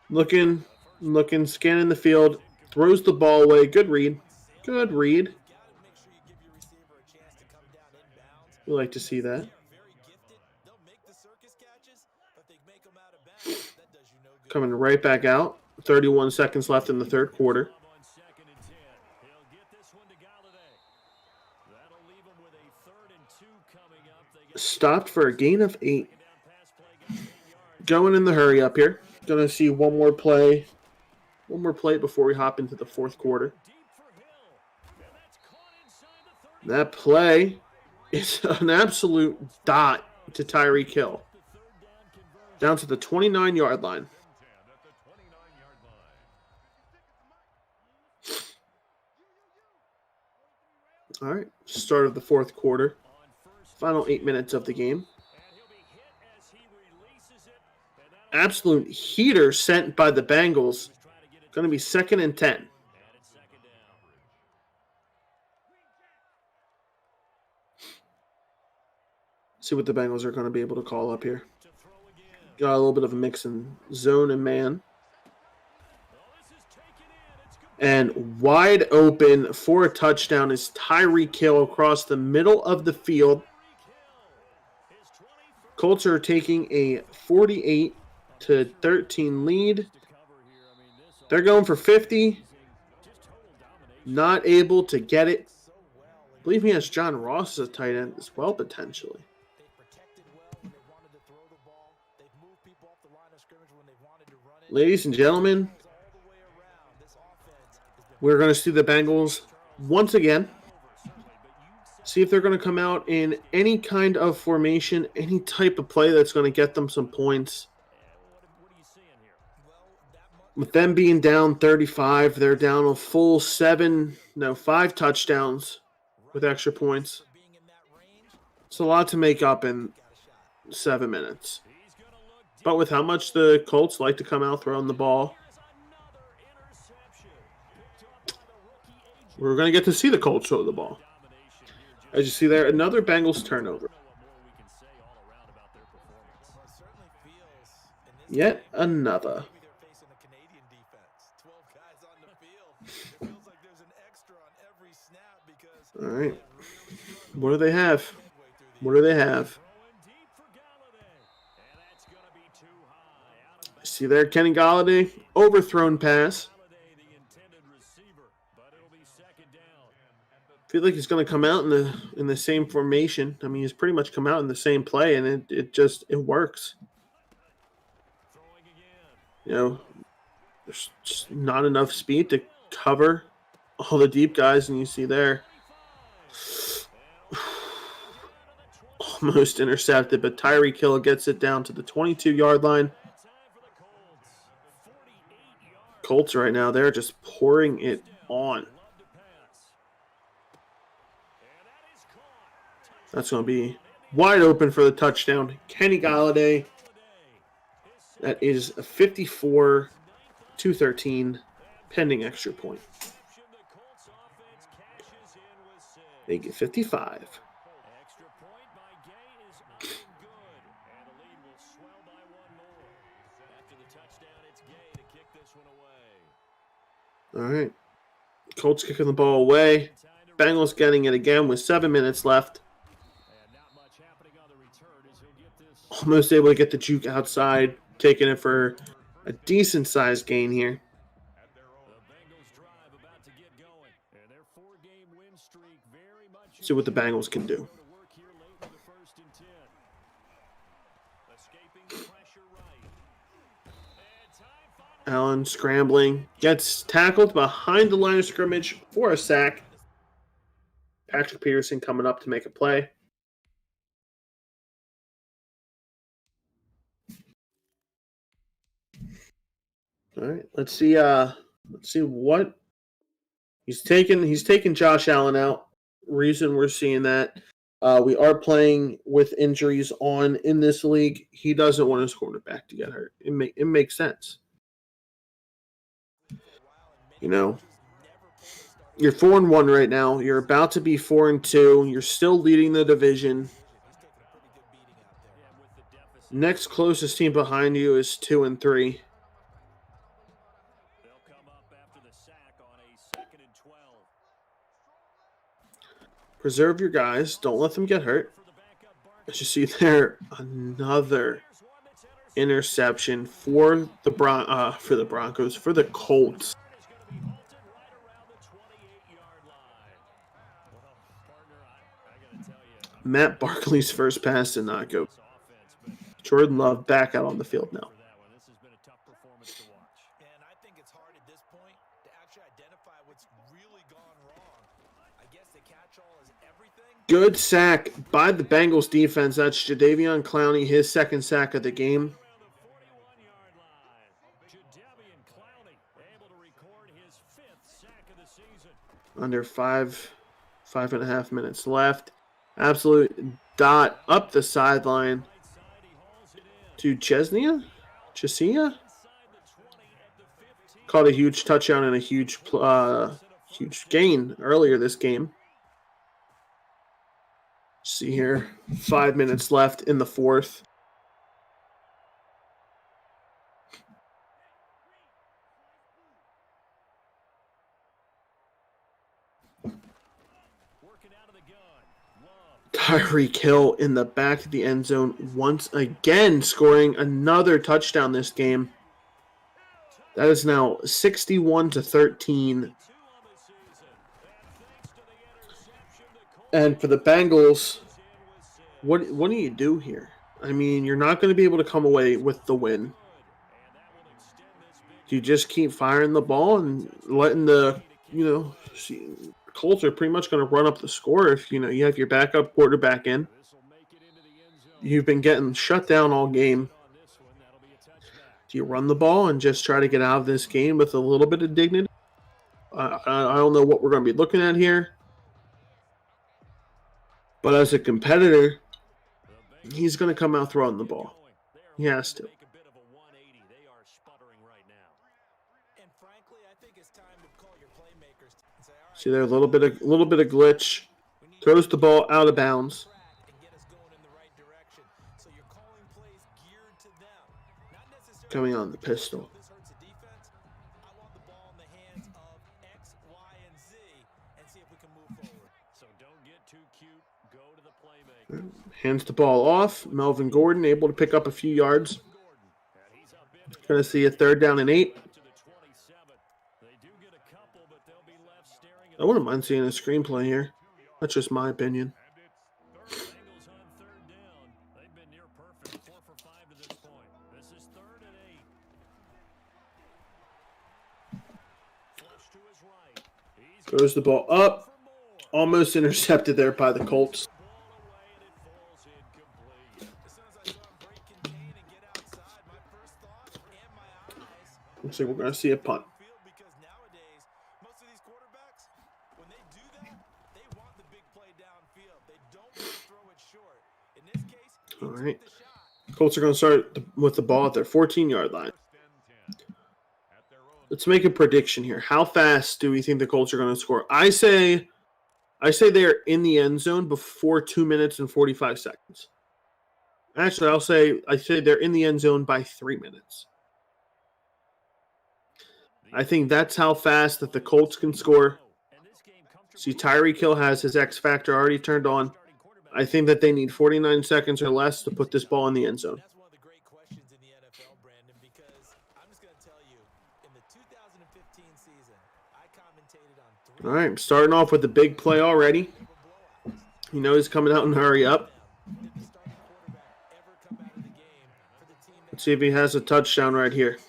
Looking, scanning the field. Throws the ball away. Good read. Good read. We like to see that. Coming right back out. 31 seconds left in the 3rd quarter. Stopped for a gain of 8. Going in the hurry up here. Going to see one more play before we hop into the 4th quarter. That play is an absolute dot to Tyreek Hill. Down to the 29-yard line. All right, start of the 4th quarter. Final 8 minutes of the game. Absolute heater sent by the Bengals. Going to be 2nd and 10. See what the Bengals are going to be able to call up here. Got a little bit of a mix in zone and man. And wide open for a touchdown is Tyreek Hill across the middle of the field. Colts are taking a 48-13 lead. They're going for 50. Not able to get it. I believe he has John Ross as a tight end as well, potentially. Ladies and gentlemen, we're going to see the Bengals once again. See if they're going to come out in any kind of formation, any type of play that's going to get them some points. With them being down 35, they're down a full 5 touchdowns with extra points. It's a lot to make up, and 7 minutes. But with how much the Colts like to come out throwing the ball, we're going to get to see the Colts throw the ball. As you see there, another Bengals turnover. Yet another. All right. What do they have? What do they have? See there, Kenny Golladay, overthrown pass. Feel like he's going to come out in the same formation. I mean, he's pretty much come out in the same play, and it works. You know, there's just not enough speed to cover all the deep guys, and you see there, almost intercepted, but Tyreek Hill gets it down to the 22-yard line. Colts right now, they're just pouring it on. That's going to be wide open for the touchdown. Kenny Golladay. That is a 54-13 pending extra point. They get 55. All right. Colts kicking the ball away. Bengals getting it again with 7 minutes left. Almost able to get the juke outside, taking it for a decent-sized gain here. See what the Bengals can do. Allen scrambling, gets tackled behind the line of scrimmage for a sack. Patrick Peterson coming up to make a play. All right, let's see what he's taken. He's taken Josh Allen out. Reason we're seeing that, we are playing with injuries on in this league. He doesn't want his quarterback to get hurt. It makes sense. You know, you're 4-1 right now. You're about to be 4-2. You're still leading the division. Next closest team behind you is 2-3. Preserve your guys. Don't let them get hurt. As you see there, another interception for the Broncos, for the Colts. Matt Barkley's first pass did not go. Jordan Love back out on the field now. And I think it's hard at this point to actually identify what's really gone wrong. I guess the catch-all is everything. Good sack by the Bengals defense. That's Jadeveon Clowney, his second sack of the game. Under 5.5 minutes left. Absolute dot up the sideline to Chesia. Caught a huge touchdown and a huge gain earlier this game. See here, 5 minutes left in the fourth. Tyreek Hill in the back of the end zone once again, scoring another touchdown this game. That is now 61-13. And for the Bengals, what do you do here? I mean, you're not going to be able to come away with the win. You just keep firing the ball and letting Colts are pretty much going to run up the score if you have your backup quarterback in. You've been getting shut down all game. Do you run the ball and just try to get out of this game with a little bit of dignity? I don't know what we're going to be looking at here. But as a competitor, He's going to come out throwing the ball. He has to. See there, a little bit of glitch. Throws the ball out of bounds. Coming on the pistol. Hands the ball off. Melvin Gordon able to pick up a few yards. Going to see a 3rd down and 8. I wouldn't mind seeing a screenplay here. That's just my opinion. Throws the ball up. Almost intercepted there by the Colts. Looks like we're going to see a punt. All right. Colts are going to start with the ball at their 14-yard line. Let's make a prediction here. How fast do we think the Colts are going to score? I say they're in the end zone before 2 minutes and 45 seconds. Actually, I say they're in the end zone by 3 minutes. I think that's how fast that the Colts can score. See, Tyreek Hill has his X factor already turned on. I think that they need 49 seconds or less to put this ball in the end zone. That's one of the great questions in the NFL, Brandon, because I'm just going to tell you, in the 2015 season, I commentated on 3. All right, starting off with the big play already. You know he's coming out and hurry up. Let's see if he has a touchdown right here.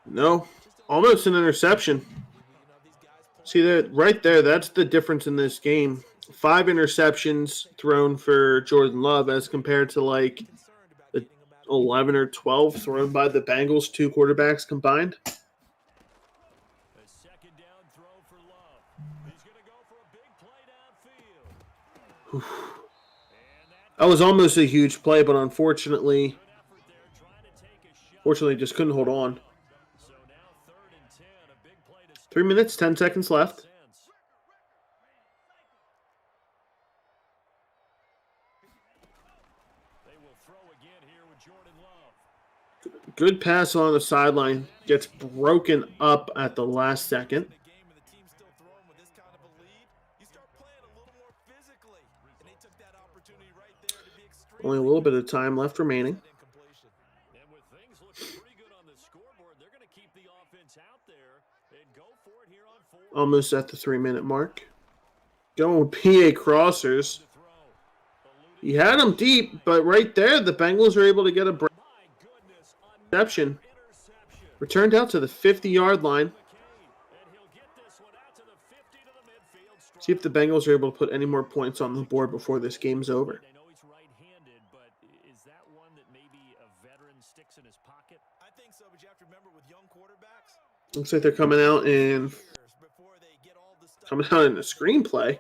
No, almost an interception. See that right there? That's the difference in this game. 5 interceptions thrown for Jordan Love as compared to like the 11 or 12 thrown by the Bengals, 2 quarterbacks combined. That was almost a huge play, but unfortunately, just couldn't hold on. 3 minutes, 10 seconds left. Good pass on the sideline. Gets broken up at the last second. Only a little bit of time left remaining. Almost at the 3-minute mark. Going with PA crossers. He had him deep, but right there, the Bengals are able to get a reception. Returned out to the 50-yard line. See if the Bengals are able to put any more points on the board before this game's over. Looks like they're coming out in a screenplay.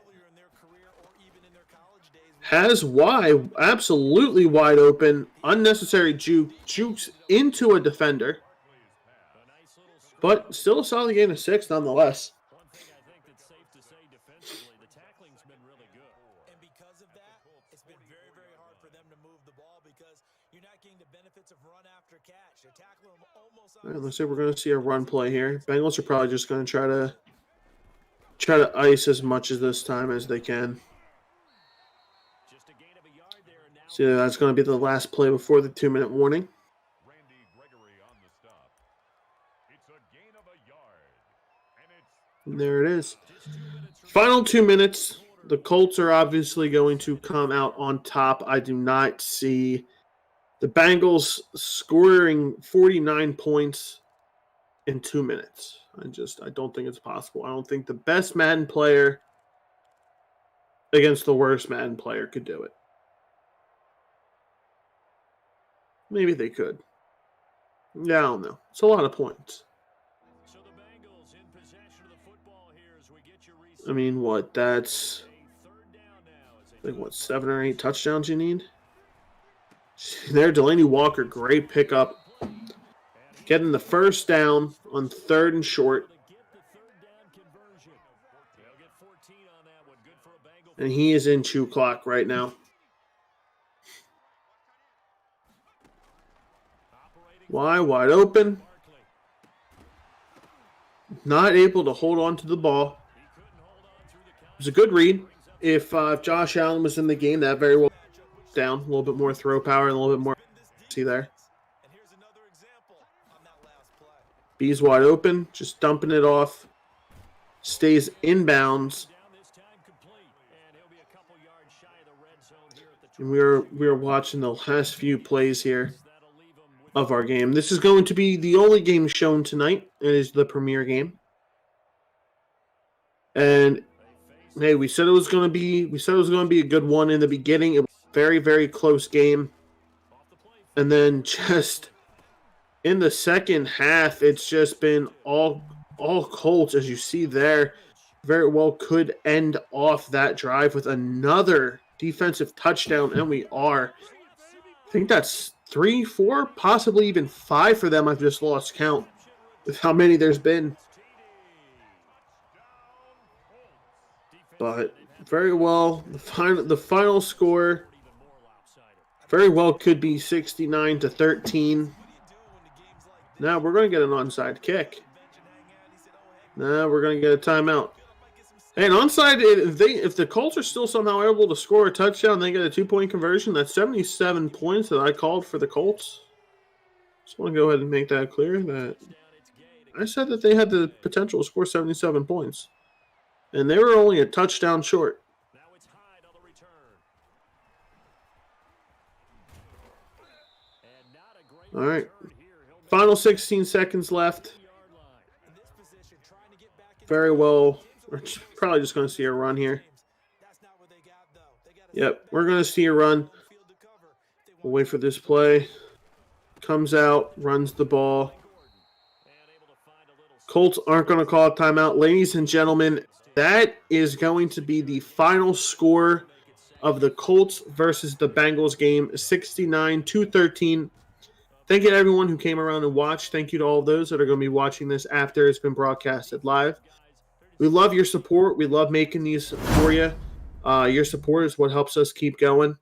Has Y absolutely wide open. Unnecessary jukes into a defender. But still a solid gain of 6 nonetheless. And because of that, it's been very, very hard for them to move the ball because you're not getting the benefits of run after catch. They're tackling them almost. All right, let's say we're going to see a run play here. Bengals are probably just going to try to ice as much as this time as they can. So that's going to be the last play before the 2-minute warning. And there it is. Final 2 minutes. The Colts are obviously going to come out on top. I do not see the Bengals scoring 49 points in 2 minutes. I don't think it's possible. I don't think the best Madden player against the worst Madden player could do it. Maybe they could. Yeah, I don't know. It's a lot of points. So the Bengals in possession of the football here as I mean, what? That's like, what, 7 or 8 touchdowns you need? There, Delaney Walker, great pickup. Getting the first down on 3rd and short. And he is in chew clock right now. Wide open. Not able to hold on to the ball. It was a good read. If Josh Allen was in the game, that very well down. A little bit more throw power and a little bit more. See there. B's wide open. Just dumping it off. Stays inbounds. And we are watching the last few plays here of our game. This is going to be the only game shown tonight. It is the premier game. And hey, we said it was going to be a good one in the beginning. It was a very, very close game. And then just in the second half, it's just been all Colts, as you see there. Very well could end off that drive with another defensive touchdown, and we are. I think that's 3, 4, possibly even 5 for them. I've just lost count with how many there's been. But very well, the final score very well could be 69-13. Now we're going to get an onside kick. Now we're going to get a timeout. And onside, if the Colts are still somehow able to score a touchdown, they get a 2-point conversion. That's 77 points that I called for the Colts. Just want to go ahead and make that clear that I said that they had the potential to score 77 points. And they were only a touchdown short. All right. Final 16 seconds left. Very well. We're probably just going to see a run here. Yep, we're going to see a run. We'll wait for this play. Comes out, runs the ball. Colts aren't going to call a timeout. Ladies and gentlemen, that is going to be the final score of the Colts versus the Bengals game, 69-13. Thank you to everyone who came around and watched. Thank you to all those that are going to be watching this after it's been broadcasted live. We love your support. We love making these for you. Your support is what helps us keep going.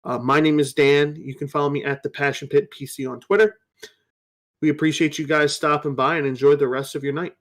My name is Dan. You can follow me at the Passion Pit PC on Twitter. We appreciate you guys stopping by and enjoy the rest of your night.